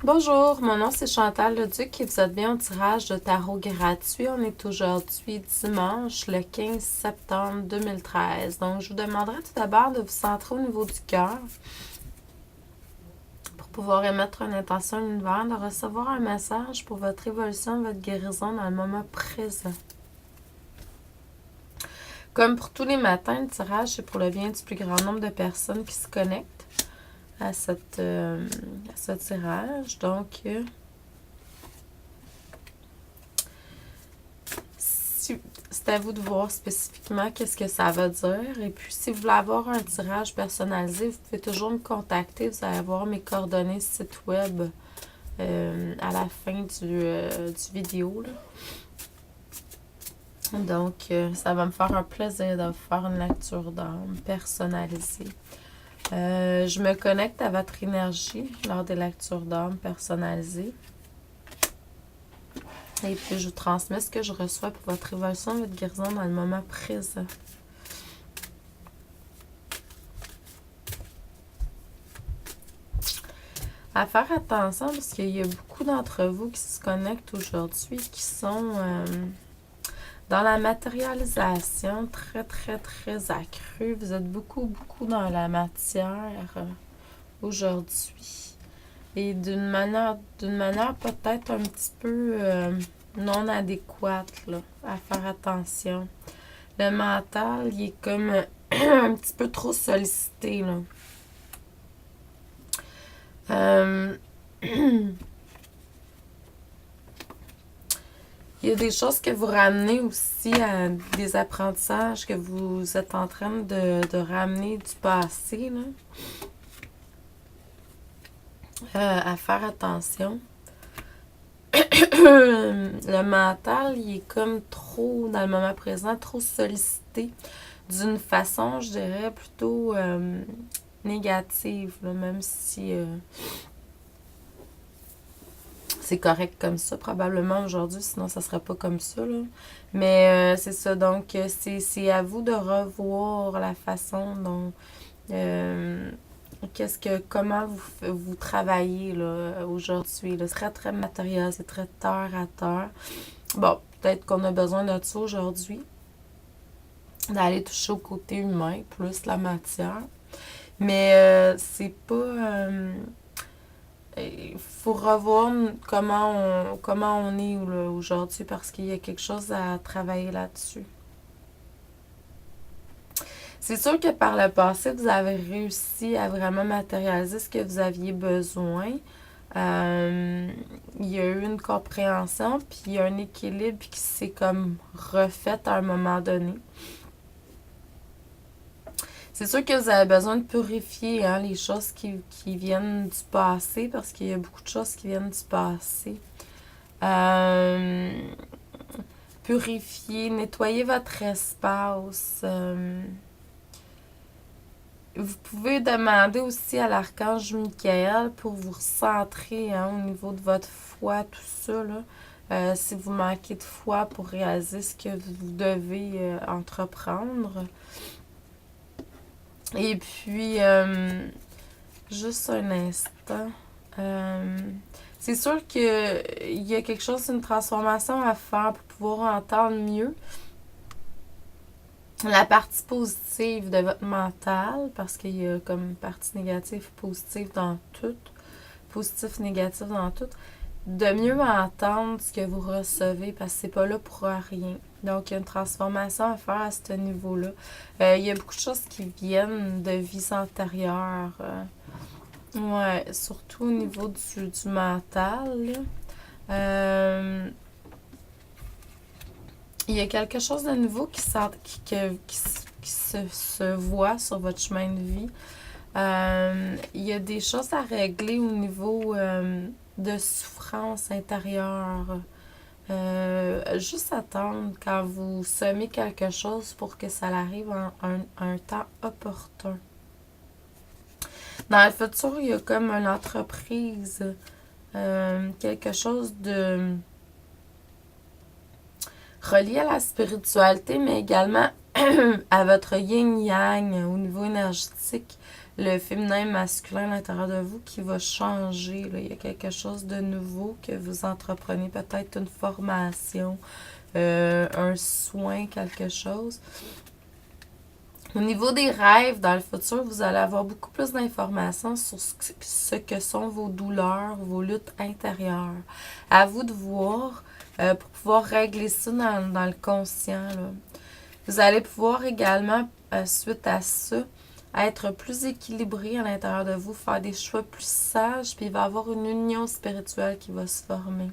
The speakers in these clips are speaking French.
Bonjour, mon nom c'est Chantal Leduc et vous êtes bien au tirage de tarot gratuit. On est aujourd'hui dimanche le 15 septembre 2013. Donc, je vous demanderai tout d'abord de vous centrer au niveau du cœur pour pouvoir émettre une intention à l'univers, de recevoir un message pour votre évolution, votre guérison dans le moment présent. Comme pour tous les matins, le tirage, c'est pour le bien du plus grand nombre de personnes qui se connectent à ce tirage. Donc, c'est à vous de voir spécifiquement qu'est-ce que ça veut dire. Et puis, si vous voulez avoir un tirage personnalisé, vous pouvez toujours me contacter. Vous allez avoir mes coordonnées site web à la fin du vidéo, là. Donc, ça va me faire un plaisir de vous faire une lecture d'âme personnalisée. Je me connecte à votre énergie lors des lectures d'âme personnalisées. Et puis, je vous transmets ce que je reçois pour votre évolution, votre guérison dans le moment présent. À faire attention parce qu'il y a beaucoup d'entre vous qui se connectent aujourd'hui, qui sont dans la matérialisation très, très, très accrue. Vous êtes beaucoup dans la matière aujourd'hui. Et d'une manière peut-être un petit peu non adéquate, là, à faire attention. Le mental, il est comme un petit peu trop sollicité, là. Il y a des choses que vous ramenez aussi à des apprentissages que vous êtes en train de ramener du passé, là. À faire attention. Le mental, il est comme trop, dans le moment présent, trop sollicité d'une façon, je dirais, plutôt négative, là, même si c'est correct comme ça, probablement aujourd'hui, sinon ça serait pas comme ça, là. Mais c'est ça, donc c'est à vous de revoir la façon dont comment vous travaillez là, aujourd'hui. C'est très, très matériel, c'est très terre à terre. Bon, peut-être qu'on a besoin de ça aujourd'hui, d'aller toucher au côté humain, plus la matière. Mais c'est pas... il faut revoir comment on est là, aujourd'hui parce qu'il y a quelque chose à travailler là-dessus. C'est sûr que par le passé, vous avez réussi à vraiment matérialiser ce que vous aviez besoin. Il y a eu une compréhension, puis il y a un équilibre qui s'est comme refait à un moment donné. C'est sûr que vous avez besoin de purifier les choses qui viennent du passé, parce qu'il y a beaucoup de choses qui viennent du passé. Purifier, nettoyer votre espace. Vous pouvez demander aussi à l'archange Michael pour vous recentrer au niveau de votre foi, tout ça, là. Si vous manquez de foi pour réaliser ce que vous devez entreprendre. Et puis, juste un instant. C'est sûr qu'il y a quelque chose, une transformation à faire pour pouvoir entendre mieux la partie positive de votre mental, parce qu'il y a comme une partie négative, positive dans tout, positif, négatif dans tout, de mieux entendre ce que vous recevez, parce que c'est pas là pour rien. Donc, il y a une transformation à faire à ce niveau-là. Il y a beaucoup de choses qui viennent de vies antérieures. Ouais, surtout au niveau du mental. Il y a quelque chose de nouveau qui se voit sur votre chemin de vie. Il y a des choses à régler au niveau de souffrance intérieure. Juste attendre quand vous semez quelque chose pour que ça arrive en un temps opportun. Dans le futur, il y a comme une entreprise, quelque chose de relié à la spiritualité, mais également à votre yin-yang au niveau énergétique, le féminin et masculin à l'intérieur de vous qui va changer. Là. Il y a quelque chose de nouveau que vous entreprenez, peut-être une formation, un soin, quelque chose. Au niveau des rêves, dans le futur, vous allez avoir beaucoup plus d'informations sur ce que sont vos douleurs, vos luttes intérieures. À vous de voir pour pouvoir régler ça dans le conscient. Là. Vous allez pouvoir également, suite à ça, être plus équilibré à l'intérieur de vous, faire des choix plus sages, puis il va y avoir une union spirituelle qui va se former.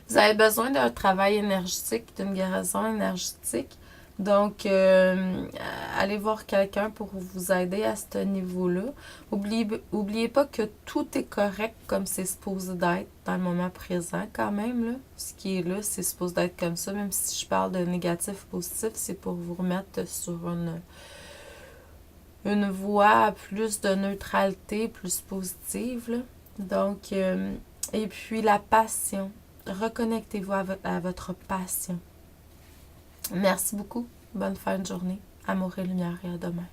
Vous avez besoin d'un travail énergétique, d'une guérison énergétique. Donc, allez voir quelqu'un pour vous aider à ce niveau-là. Oubliez pas que tout est correct comme c'est supposé d'être dans le moment présent quand même. Là. Ce qui est là, c'est supposé d'être comme ça. Même si je parle de négatif, positif, c'est pour vous remettre sur une voie plus de neutralité, plus positive. Là. Donc, et puis la passion. Reconnectez-vous à votre passion. Merci beaucoup. Bonne fin de journée. Amour et lumière et à demain.